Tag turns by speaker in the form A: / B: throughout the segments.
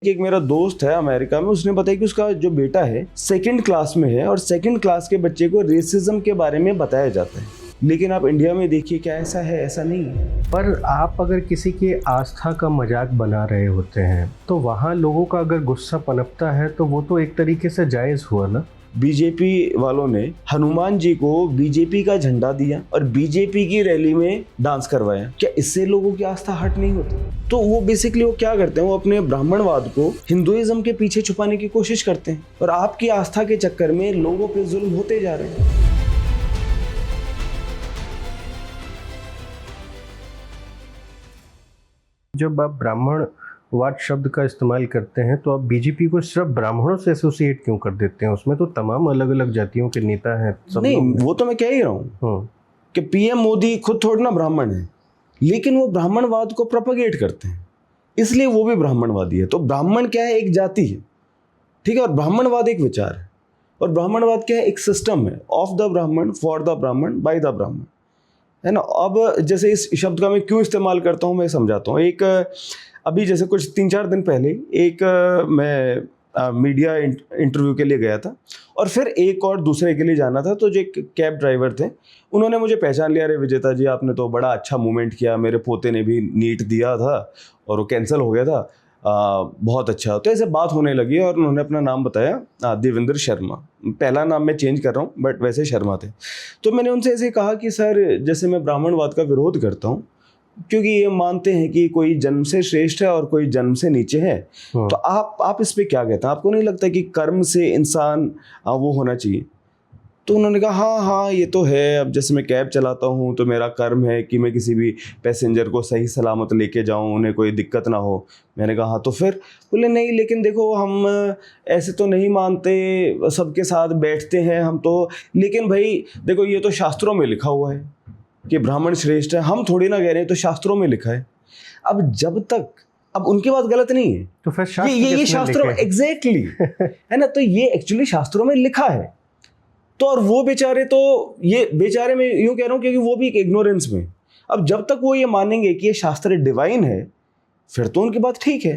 A: एक मेरा दोस्त है अमेरिका में, उसने बताया कि उसका जो बेटा है सेकंड क्लास में है और सेकंड क्लास के बच्चे को रेसिज्म के बारे में बताया जाता है। लेकिन आप इंडिया में देखिए, क्या ऐसा है? ऐसा नहीं है।
B: पर आप अगर किसी की आस्था का मजाक बना रहे होते हैं तो वहाँ लोगों का अगर गुस्सा पनपता है तो वो तो एक तरीके से जायज़ हुआ ना।
A: बीजेपी वालों ने हनुमान जी को बीजेपी का झंडा दिया और बीजेपी की रैली में डांस करवाया। क्या इससे लोगों की आस्था हट नहीं होती? तो वो बेसिकली वो क्या करते हैं, वो अपने ब्राह्मणवाद को हिंदुइज्म के पीछे छुपाने की कोशिश करते हैं और आपकी आस्था के चक्कर में लोगों पे जुल्म होते जा रहे हैं।
B: जब आप ब्राह्मणवाद शब्द का इस्तेमाल करते हैं तो आप बीजेपी को सिर्फ ब्राह्मणों से एसोसिएट क्यों कर देते हैं? उसमें तो तमाम अलग अलग जातियों के नेता हैं। सब
A: नहीं, वो तो मैं कह ही रहा हूँ कि पीएम मोदी खुद थोड़ा ना ब्राह्मण है, लेकिन वो ब्राह्मणवाद को प्रोपेगेट करते हैं, इसलिए वो भी ब्राह्मणवादी है। तो ब्राह्मण क्या है? एक जाति है, ठीक है, और ब्राह्मणवाद एक विचार है। और ब्राह्मणवाद क्या है? एक सिस्टम है, ऑफ द ब्राह्मण, फॉर द ब्राह्मण, बाय द ब्राह्मण, है ना। अब जैसे इस शब्द का मैं क्यों इस्तेमाल करता हूँ मैं समझाता हूँ। एक अभी जैसे कुछ 3-4 दिन पहले एक मैं मीडिया इंटरव्यू के लिए गया था और फिर एक और दूसरे के लिए जाना था। तो जो एक कैब ड्राइवर थे, उन्होंने मुझे पहचान लिया। अरे विजेता जी, आपने तो बड़ा अच्छा मूवमेंट किया, मेरे पोते ने भी नीट दिया था और वो कैंसिल हो गया था, बहुत अच्छा। तो ऐसे बात होने लगी और उन्होंने अपना नाम बताया, देवेंद्र शर्मा। पहला नाम मैं चेंज कर रहा हूँ बट वैसे शर्मा थे। तो मैंने उनसे ऐसे कहा कि सर, जैसे मैं ब्राह्मणवाद का विरोध करता हूँ क्योंकि ये मानते हैं कि कोई जन्म से श्रेष्ठ है और कोई जन्म से नीचे है, तो आप इस पे क्या कहते हैं? आपको नहीं लगता कि कर्म से इंसान वो होना चाहिए? तो उन्होंने कहा हाँ हाँ, ये तो है। अब जैसे मैं कैब चलाता हूँ तो मेरा कर्म है कि मैं किसी भी पैसेंजर को सही सलामत लेके जाऊँ, उन्हें कोई दिक्कत ना हो। मैंने कहा हाँ, तो फिर बोले नहीं, लेकिन देखो हम ऐसे तो नहीं मानते, सबके साथ बैठते हैं हम तो। लेकिन भाई देखो, ये तो शास्त्रों में लिखा हुआ है कि ब्राह्मण श्रेष्ठ है, हम थोड़ी ना कह रहे हैं, तो शास्त्रों में लिखा है। अब जब तक, अब उनकी बात गलत नहीं है
B: तो फिर
A: ये शास्त्रों में एग्जैक्टली है ना, तो ये एक्चुअली शास्त्रों में लिखा है। तो और वो बेचारे, तो ये बेचारे मैं यूं कह रहा हूं क्योंकि वो भी एक इग्नोरेंस में। अब जब तक वो ये मानेंगे कि ये शास्त्र डिवाइन है, फिर तो उनकी बात ठीक है,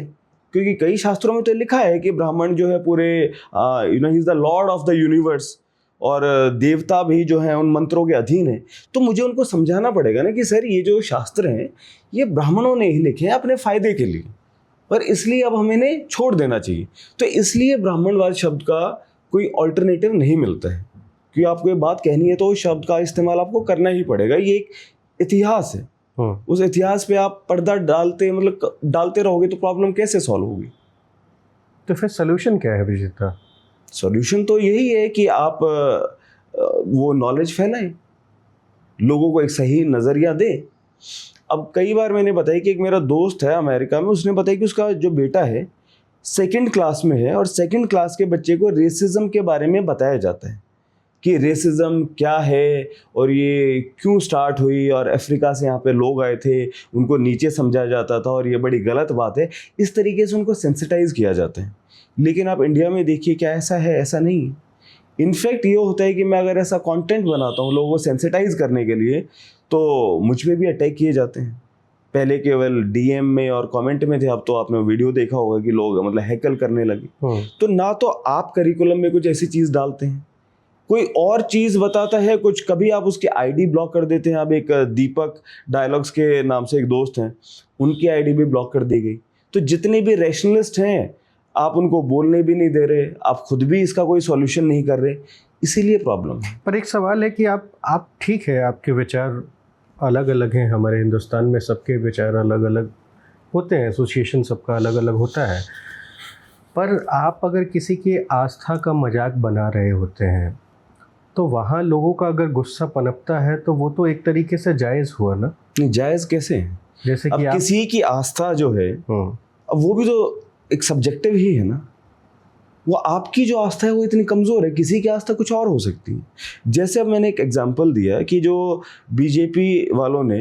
A: क्योंकि कई शास्त्रों में तो लिखा है कि ब्राह्मण जो है पूरे he is the Lord of the universe, और देवता भी जो है उन मंत्रों के अधीन है। तो मुझे उनको समझाना पड़ेगा ना कि सर, ये जो शास्त्र हैं ये ब्राह्मणों ने ही लिखे हैं अपने फायदे के लिए, पर इसलिए अब हमें इन्हें छोड़ देना चाहिए। तो इसलिए ब्राह्मणवाद शब्द का कोई ऑल्टरनेटिव नहीं मिलता है। क्योंकि आपको ये बात कहनी है तो उस शब्द का इस्तेमाल आपको करना ही पड़ेगा। ये एक इतिहास है, उस इतिहास पे आप पर्दा डालते रहोगे तो प्रॉब्लम कैसे सॉल्व होगी?
B: तो फिर सोल्यूशन क्या है विजेता?
A: सॉल्यूशन तो यही है कि आप वो नॉलेज फैलाएं, लोगों को एक सही नज़रिया दें। अब कई बार मैंने बताया कि एक मेरा दोस्त है अमेरिका में, उसने बताया कि उसका जो बेटा है सेकंड क्लास में है और सेकंड क्लास के बच्चे को रेसिज्म के बारे में बताया जाता है कि रेसिज्म क्या है और ये क्यों स्टार्ट हुई, और अफ्रीका से यहाँ पे लोग आए थे, उनको नीचे समझा जाता था और ये बड़ी गलत बात है। इस तरीके से उनको सेंसिटाइज किया जाता है। लेकिन आप इंडिया में देखिए, क्या ऐसा है? ऐसा नहीं है। इनफैक्ट ये होता है कि मैं अगर ऐसा कंटेंट बनाता हूँ लोगों को सेंसिटाइज करने के लिए, तो मुझ पे भी अटैक किए जाते हैं। पहले केवल डीएम में और कमेंट में थे, अब तो आपने वीडियो देखा होगा कि लोग मतलब हैकल करने लगे। तो ना तो आप करिकुलम में कुछ ऐसी चीज़ डालते हैं, कोई और चीज़ बताता है कुछ, कभी आप उसके आईडी ब्लॉक कर देते हैं। अब एक दीपक डायलॉग्स के नाम से एक दोस्त हैं, उनकी आईडी भी ब्लॉक कर दी गई। तो जितने भी रैशनलिस्ट हैं, आप उनको बोलने भी नहीं दे रहे, आप खुद भी इसका कोई सॉल्यूशन नहीं कर रहे, इसीलिए प्रॉब्लम है।
B: पर एक सवाल है कि आप ठीक है, आपके विचार अलग अलग हैं। हमारे हिंदुस्तान में सबके विचार अलग अलग होते हैं, एसोसिएशन सबका अलग अलग होता है। पर आप अगर किसी की आस्था का मजाक बना रहे होते हैं तो वहाँ लोगों का अगर गुस्सा पनपता है तो वो तो एक तरीके से जायज़ हुआ ना।
A: नहीं, जायज़ कैसे है?
B: जैसे कि
A: किसी की आस्था जो है, अब वो भी तो एक सब्जेक्टिव ही है ना। वो आपकी जो आस्था है वो इतनी कमज़ोर है, किसी की आस्था कुछ और हो सकती है। जैसे अब मैंने एक एग्जांपल दिया कि जो बीजेपी वालों ने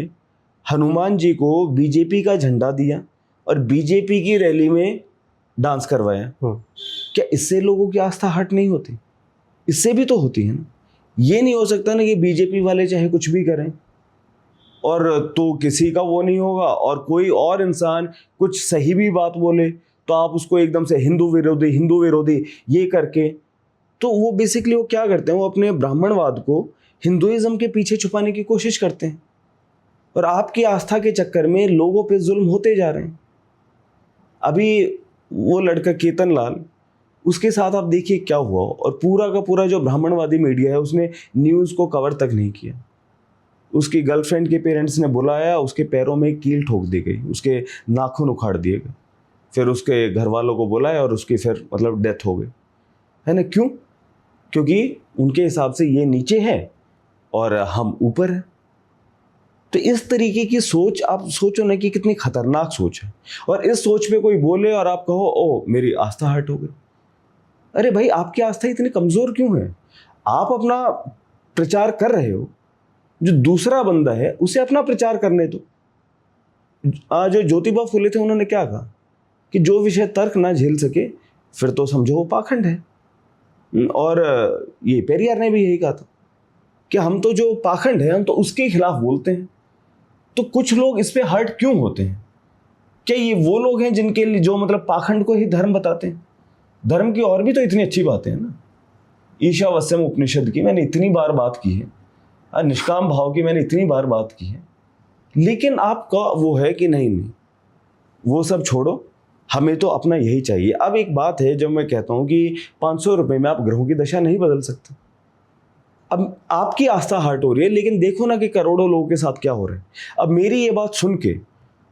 A: हनुमान जी को बीजेपी का झंडा दिया और बीजेपी की रैली में डांस करवाया, क्या इससे लोगों की आस्था हट नहीं होती? इससे भी तो होती है ना। ये नहीं हो सकता ना कि बीजेपी वाले चाहे कुछ भी करें और तो किसी का वो नहीं होगा, और कोई और इंसान कुछ सही भी बात बोले तो आप उसको एकदम से हिंदू विरोधी ये करके, तो वो बेसिकली वो क्या करते हैं, वो अपने ब्राह्मणवाद को हिंदुइज्म के पीछे छुपाने की कोशिश करते हैं, और आपकी आस्था के चक्कर में लोगों पे जुल्म होते जा रहे हैं। अभी वो लड़का केतन लाल, उसके साथ आप देखिए क्या हुआ, और पूरा का पूरा जो ब्राह्मणवादी मीडिया है उसने न्यूज़ को कवर तक नहीं किया। उसकी गर्लफ्रेंड के पेरेंट्स ने बुलाया, उसके पैरों में कील ठोक दी गई, उसके नाखून उखाड़ दिए गए, फिर उसके घर वालों को बुलाया और उसकी फिर मतलब डेथ हो गई, है ना। क्यों? क्योंकि उनके हिसाब से ये नीचे है और हम ऊपर हैं। तो इस तरीके की सोच, आप सोचो ना कि कितनी खतरनाक सोच है, और इस सोच पे कोई बोले और आप कहो ओ मेरी आस्था हर्ट हो गई। अरे भाई, आपकी आस्था इतनी कमज़ोर क्यों है? आप अपना प्रचार कर रहे हो, जो दूसरा बंदा है उसे अपना प्रचार करने दो। जो ज्योतिबा फुले थे उन्होंने क्या कहा कि जो विषय तर्क ना झेल सके फिर तो समझो वो पाखंड है। और ये पेरियार ने भी यही कहा था कि हम तो जो पाखंड है हम तो उसके खिलाफ बोलते हैं। तो कुछ लोग इस पे हर्ट क्यों होते हैं? क्या ये वो लोग हैं जिनके लिए जो मतलब पाखंड को ही धर्म बताते हैं? धर्म की और भी तो इतनी अच्छी बातें हैं ना। ईशावास्यम उपनिषद की मैंने इतनी बार बात की है, निष्काम भाव की मैंने इतनी बार बात की है, लेकिन आपका वो है कि नहीं वो सब छोड़ो, हमें तो अपना यही चाहिए। अब एक बात है, जब मैं कहता हूँ कि 500 रुपये में आप ग्रहों की दशा नहीं बदल सकते। अब आपकी आस्था हर्ट हो रही है, लेकिन देखो ना कि करोड़ों लोगों के साथ क्या हो रहा है। अब मेरी ये बात सुन के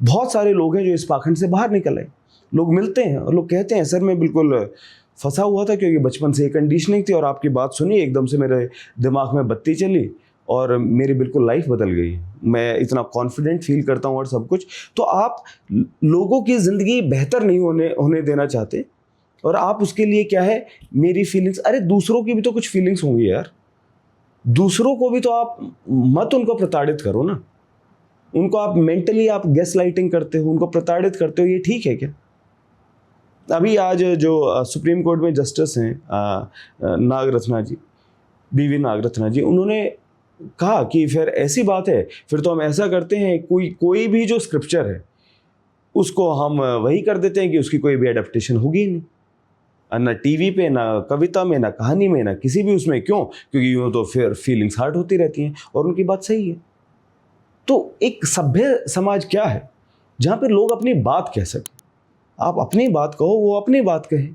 A: बहुत सारे लोग हैं जो इस पाखंड से बाहर निकल आए। लोग मिलते हैं और लोग कहते हैं सर मैं बिल्कुल फंसा हुआ था, क्योंकि बचपन से ये कंडीशनिंग थी, और आपकी बात सुनी एकदम से मेरे दिमाग में बत्ती चली और मेरी बिल्कुल लाइफ बदल गई, मैं इतना कॉन्फिडेंट फील करता हूँ और सब कुछ। तो आप लोगों की ज़िंदगी बेहतर नहीं होने देना चाहते, और आप उसके लिए क्या है, मेरी फीलिंग्स, अरे दूसरों की भी तो कुछ फीलिंग्स होंगी यार, दूसरों को भी तो आप मत उनको प्रताड़ित करो ना। उनको आप मेंटली आप गैस लाइटिंग करते हो, उनको प्रताड़ित करते हो, ये ठीक है क्या? अभी आज जो सुप्रीम कोर्ट में जस्टिस हैं नागरत्ना जी, बीवी नागरत्ना जी, उन्होंने कहा कि फिर ऐसी बात है, फिर तो हम ऐसा करते हैं, कोई भी जो स्क्रिप्चर है उसको हम वही कर देते हैं कि उसकी कोई भी एडेप्टेशन होगी ही नहीं, ना टीवी पे, ना कविता में, ना कहानी में, ना किसी भी उसमें। क्यों? क्योंकि यूँ तो फिर फीलिंग्स हर्ट होती रहती हैं, और उनकी बात सही है। तो एक सभ्य समाज क्या है जहाँ पे लोग अपनी बात कह सकें। आप अपनी बात कहो, वो अपनी बात कहें।